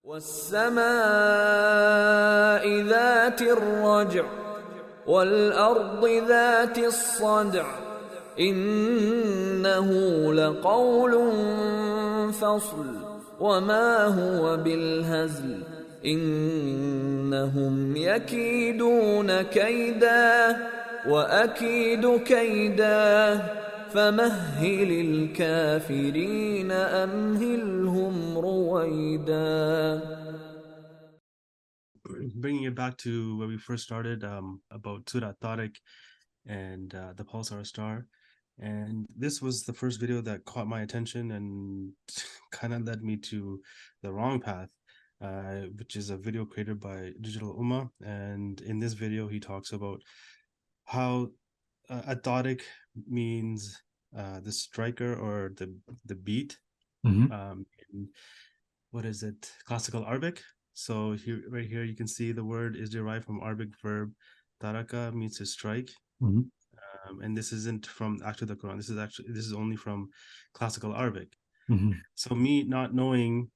والسماء ذات الرجع والأرض ذات الصدع إنه لقول فصل وما هو بالهزل إنهم يكيدون كيدا وأكيد كيدا فمهل الكافرين أمهلهم رويدا. Bringing it back to where we first started, about Surah Aṭ-Ṭāriq and the Pulsar star. And this was the first video that caught my attention and kind of led me to the wrong path, which is a video created by Digital Ummah. And in this video, he talks about how Aṭ-Ṭāriq means the striker or the beat. In, what is it? Classical Arabic. So here, right here, you can see the word is derived from Arabic verb taraka, means to strike. And this isn't from actually the Quran. This is only from classical Arabic. So me not knowing,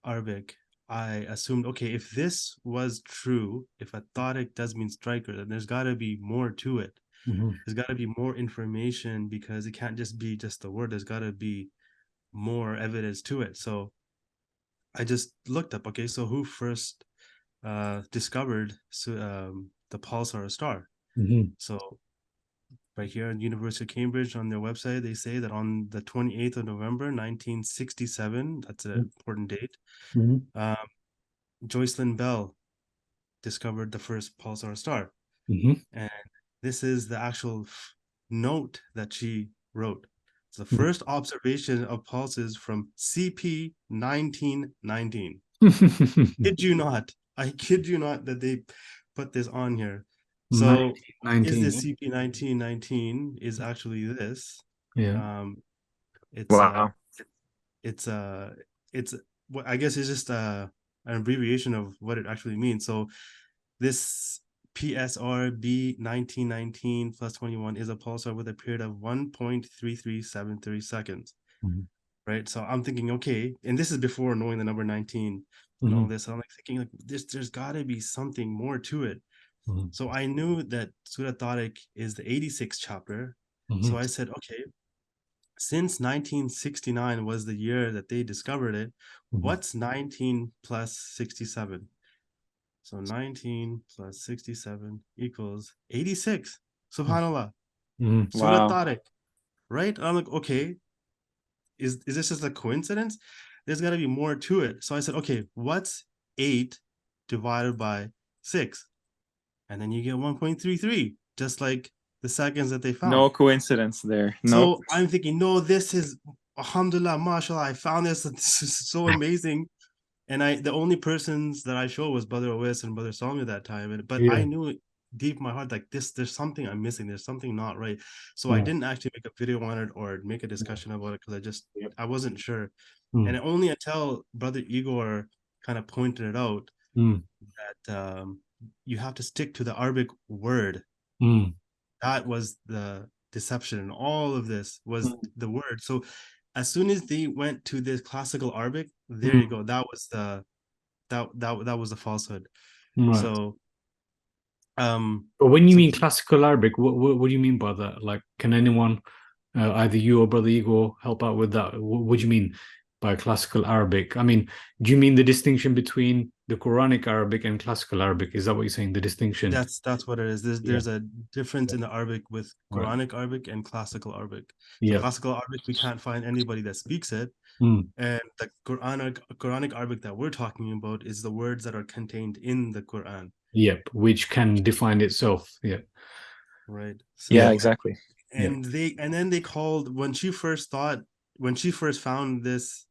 Arabic, I assumed, okay, if this was true, if Aṭ-Ṭāriq does mean striker, then there's got to be more to it. There's got to be more information, because it can't just be just the word. There's got to be more evidence to it. So I just looked up, okay, so who first discovered the Pulsar star? So right here at University of Cambridge, on their website, they say that on the 28th of November 1967, that's an important date, Jocelyn Bell discovered the first Pulsar star. And this is the actual note that she wrote. It's the first observation of pulses from CP 1919. Kid you not. I kid you not that they put this on here. So is this CP 1919 is actually this. It's wow. It's I guess it's just an abbreviation of what it actually means. So this PSRB 1919 plus 21 is a pulsar with a period of 1.3373 seconds. Right. So I'm thinking, okay, and this is before knowing the number 19 and all this. So I'm like thinking, like, there's got to be something more to it. So I knew that Surah Aṭ-Ṭāriq is the 86th chapter. So I said, okay, since 1969 was the year that they discovered it, what's 19 plus 67? So 19 plus 67 equals 86. Subhanallah. Surah Aṭ-Ṭāriq. Right? I'm like, okay, is this just a coincidence? There's got to be more to it. So I said, okay, what's 8 divided by 6? And then you get 1.33, just like the seconds that they found. No coincidence there. No. So I'm thinking, no, this is, alhamdulillah, mashallah, I found this. This is so amazing. And the only persons that I showed was Brother Owais and Brother Salmi at that time. But I knew deep in my heart, like, there's something I'm missing. There's something not right. So I didn't actually make a video on it or make a discussion about it, because I wasn't sure. And only until Brother Igor kind of pointed it out that you have to stick to the Arabic word. That was the deception, and all of this was the word. So as soon as they went to this classical Arabic, there you go. That was the that was the falsehood. So but when you mean classical Arabic, what do you mean by that? Like, can anyone, either you or Brother Igor, help out with that? What do you mean by classical Arabic? I mean, do you mean the distinction between the Quranic Arabic and classical Arabic? Is that what you're saying, the distinction? That's what it is. There's a difference in the Arabic with Quranic Arabic and classical Arabic. So classical Arabic, we can't find anybody that speaks it. And the Quranic Arabic that we're talking about is the words that are contained in the Quran. Which can define itself. Right. So, yeah, exactly. And then they called, when she first found this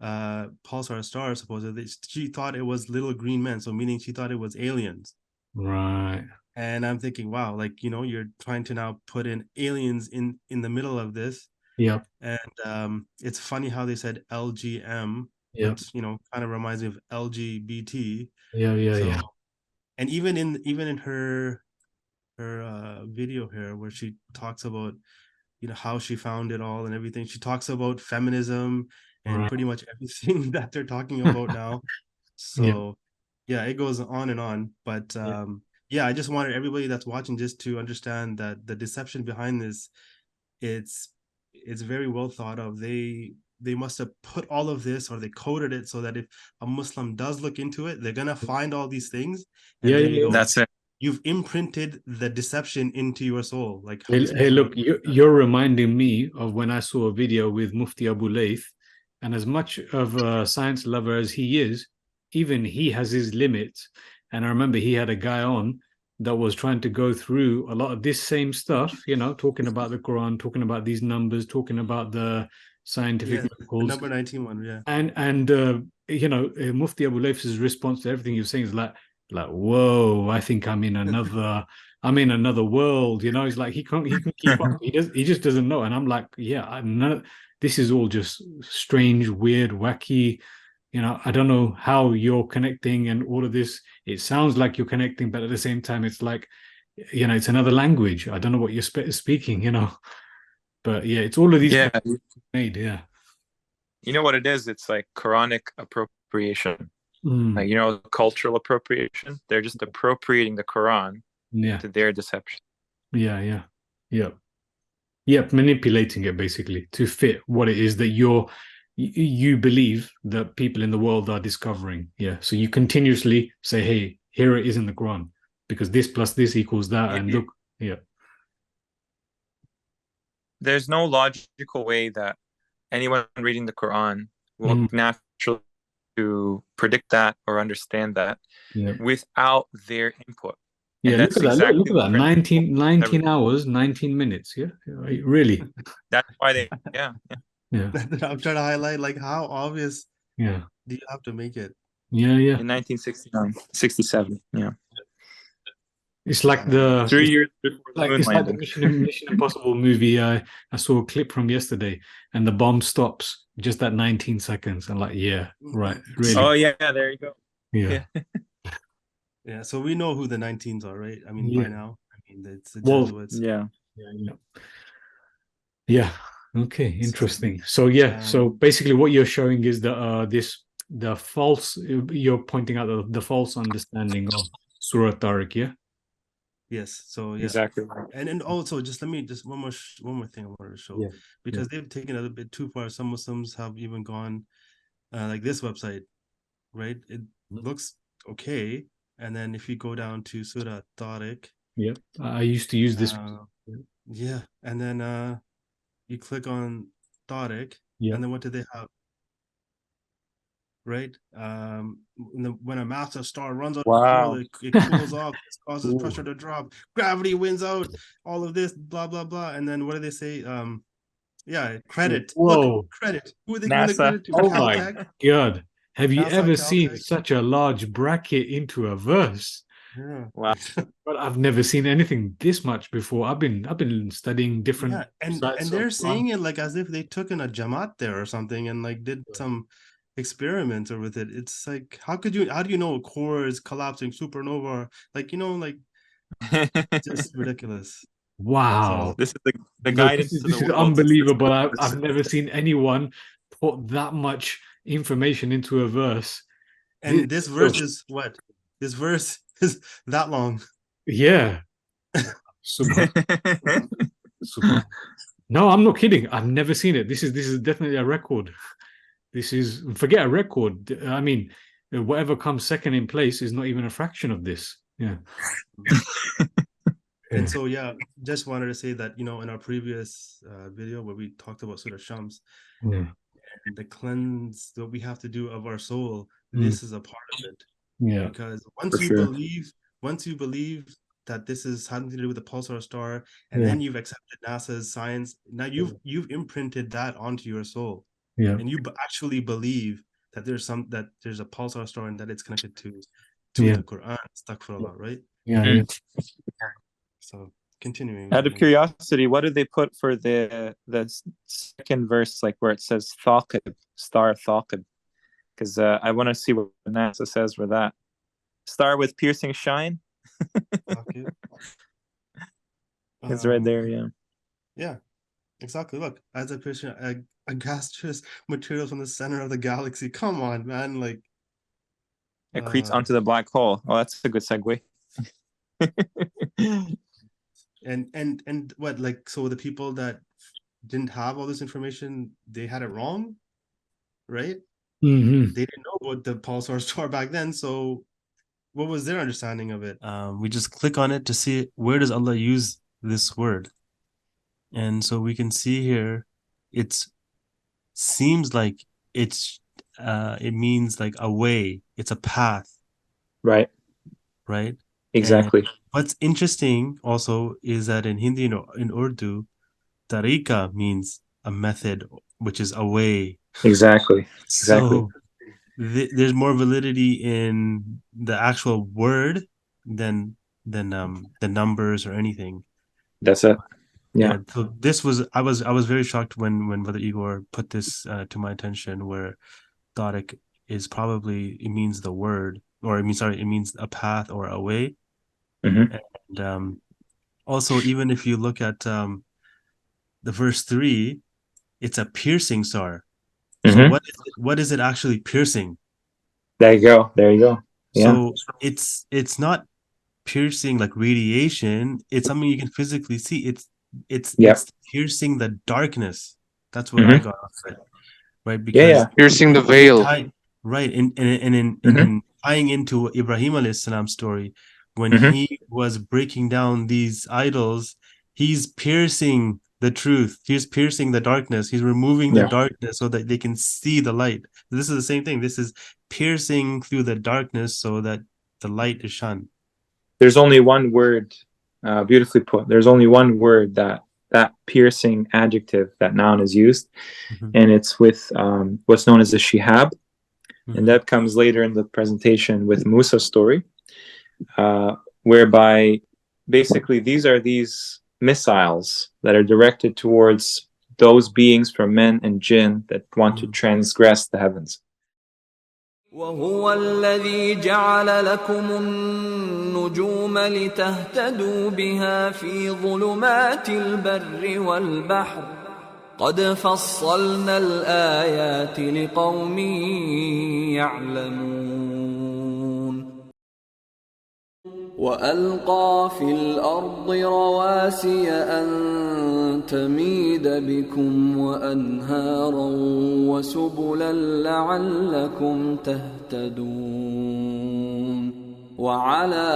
Pulsar star, supposedly, she thought it was little green men, so meaning she thought it was aliens. Right. And I'm thinking, wow, like, you're trying to now put in aliens in the middle of this. And it's funny how they said LGM, which kind of reminds me of LGBT. And even in her video here, where she talks about how she found it all and everything, she talks about feminism and Right. pretty much everything that they're talking about now. So yeah, it goes on and on. But yeah, I just wanted everybody that's watching just to understand that the deception behind this, it's very well thought of. They must have put all of this, or they coded it so that if a Muslim does look into it, they're gonna find all these things. And there you go. That's it. You've imprinted the deception into your soul. Like, Hey, look, you're reminding me of when I saw a video with Mufti Abu Layth, and as much of a science lover as he is, even he has his limits. And I remember he had a guy on that was trying to go through a lot of this same stuff, you know, talking about the Quran, talking about these numbers, talking about the scientific miracles. Number 19 one, yeah. And you know, Mufti Abu Layth's response to everything he was saying is like, whoa, I think I'm in another world, you know. He's like, he can keep up. He just doesn't know. And I'm like, yeah, I know this is all just strange, weird, wacky. You know, I don't know how you're connecting and all of this. It sounds like you're connecting, but at the same time, it's like, you know, it's another language. I don't know what you're speaking, you know. But yeah, it's all of these made, yeah. You know what it is? It's like Quranic appropriation. Like, you know, cultural appropriation. They're just appropriating the Quran to their deception. Yeah, manipulating it basically to fit what it is that you believe that people in the world are discovering. Yeah, so you continuously say, hey, here it is in the Quran, because this plus this equals that, and look, There's no logical way that anyone reading the Quran will naturally to predict that or understand that without their input. Yeah, look at that. Look at that. 19 hours, 19 minutes. Yeah, really. That's why they, I'm trying to highlight, like, how obvious do you have to make it? Yeah. In 1969, 67, It's like the 3 years before the moon it's like the landing. Mission Impossible movie. I saw a clip from yesterday, and the bomb stops just at 19 seconds. I'm like, yeah, right, really. Oh yeah, there you go. Yeah. Yeah, so we know who the 19s are, right? I mean, by now. I mean, it's the Jesuits. Yeah. Okay, interesting. So so basically what you're showing is that the false, you're pointing out the false understanding of Surah Aṭ-Ṭāriq, yeah? Yes, so exactly. And also, one more thing I wanted to show, because they've taken it a bit too far. Some Muslims have even gone like this website, right? It looks okay, and then if you go down to Surah Aṭ-Ṭāriq, I used to use this. And then you click on Tariq, and then what do they have? Right, when a massive star runs out of the pool, it cools off, it causes pressure to drop, gravity wins out, all of this, blah blah blah. And then what do they say? Credit. Whoa. Look, credit. Who are they giving the credit to? Oh my God, have you ever seen such a large bracket into a verse? Yeah. Wow. But I've never seen anything this much before. I've been studying different and they're saying it like as if they took in a Jamaat there or something and like did some experiment or with it. It's like, how do you know a core is collapsing, supernova, like, you know, like just ridiculous. Wow. So, this is the guidance. This is unbelievable. I've never seen anyone put that much information into a verse. And this verse is what? This verse is that long. Yeah. Super. No, I'm not kidding. I've never seen it. This is definitely a record. This is, forget a record. I mean, whatever comes second in place is not even a fraction of this. Yeah. And so, just wanted to say that, you know, in our previous video where we talked about Surah Shams, and the cleanse that we have to do of our soul, this is a part of it. Yeah. Because once you believe that this is something to do with the pulsar star, and then you've accepted NASA's science, now you've imprinted that onto your soul. Yeah. And you actually believe that there's a pulsar star and that it's connected to the Quran. Astaghfirullah, right? Yeah. So continuing. Out of curiosity, what do they put for the second verse, like where it says Thaqib, star Thaqib? Because I want to see what NASA says for that. Star with piercing shine. It's right there, Yeah, exactly. Look, as a Christian, a gaseous material from the center of the galaxy. Come on, man. Like, accretes onto the black hole. Oh, that's a good segue. and what, like, so the people that didn't have all this information, they had it wrong, right? Mm-hmm. They didn't know what the pulsar star back then, so what was their understanding of it? We just click on it to see where does Allah use this word. And so we can see here, it seems like it means like a way, it's a path. Right. Exactly. And what's interesting also is that in Hindi and in Urdu, tariqa means a method, which is a way. Exactly. So there's more validity in the actual word than the numbers or anything. That's it. Yeah. So this was, I was very shocked when Brother Igor put this to my attention, where Tariq is probably, it means the word, or it means a path or a way. Mm-hmm. And also, even if you look at the verse 3, it's a piercing star. Mm-hmm. So what is it actually piercing? There you go. Yeah. So it's not piercing like radiation. It's something you can physically see. It's piercing the darkness. That's what I got off it, right? Because piercing the veil, right? In tying into Ibrahim alayhi salam story, when he was breaking down these idols, he's piercing the truth. He's piercing the darkness. He's removing the darkness so that they can see the light. This is the same thing. This is piercing through the darkness so that the light is shone. There's only one word, beautifully put. There's only one word that piercing adjective, that noun is used, and it's with what's known as the shihab, and that comes later in the presentation with Musa's story, whereby basically these missiles that are directed towards those beings from men and jinn that want to transgress the heavens. وهو الذي جعل لكم النجوم لتهتدوا بها في ظلمات البر والبحر قد فصلنا الآيات لقوم يعلمون وألقى في الأرض رواسي أن تميد بكم وأنهارا وسبلا لعلكم تهتدون وعلامات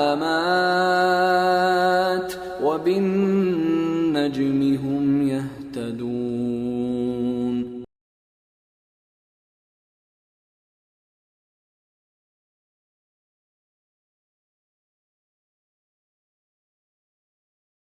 وبالنجم هم يهتدون